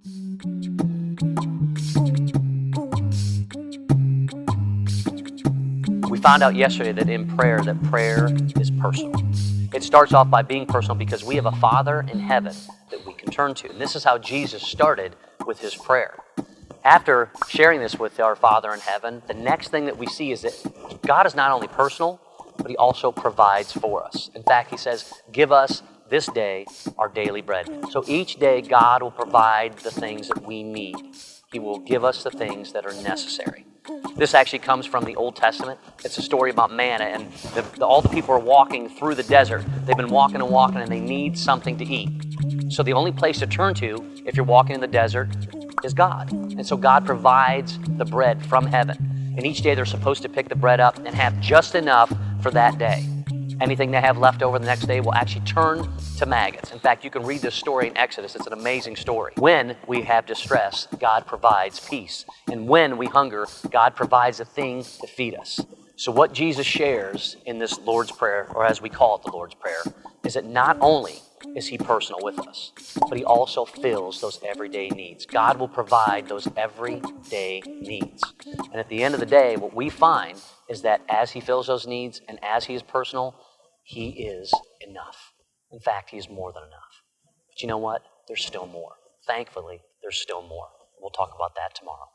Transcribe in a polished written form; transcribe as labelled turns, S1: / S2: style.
S1: We found out yesterday that in prayer, that prayer is personal. It starts off by being personal because we have a Father in heaven that we can turn to. And this is how Jesus started with his prayer. After sharing this with our Father in heaven, the next thing that we see is that God is not only personal, but he also provides for us. In fact, he says, give us this day our daily bread. So each day God will provide the things that we need. He will give us the things that are necessary. This actually comes from the Old Testament. It's a story about manna, and all the people are walking through the desert. They've been walking and walking, and they need something to eat. So the only place to turn to, if you're walking in the desert, is God. And so God provides the bread from heaven. And each day they're supposed to pick the bread up and have just enough for that day. Anything they have left over the next day will actually turn to maggots. In fact, you can read this story in Exodus. It's an amazing story. When we have distress, God provides peace. And when we hunger, God provides a thing to feed us. So what Jesus shares in this Lord's Prayer, or as we call it the Lord's Prayer, is that not only is he personal with us, but he also fills those everyday needs. God will provide those everyday needs. And at the end of the day, what we find is that as he fills those needs and as he is personal, he is enough. In fact, he is more than enough. But you know what? There's still more. Thankfully, there's still more. We'll talk about that tomorrow.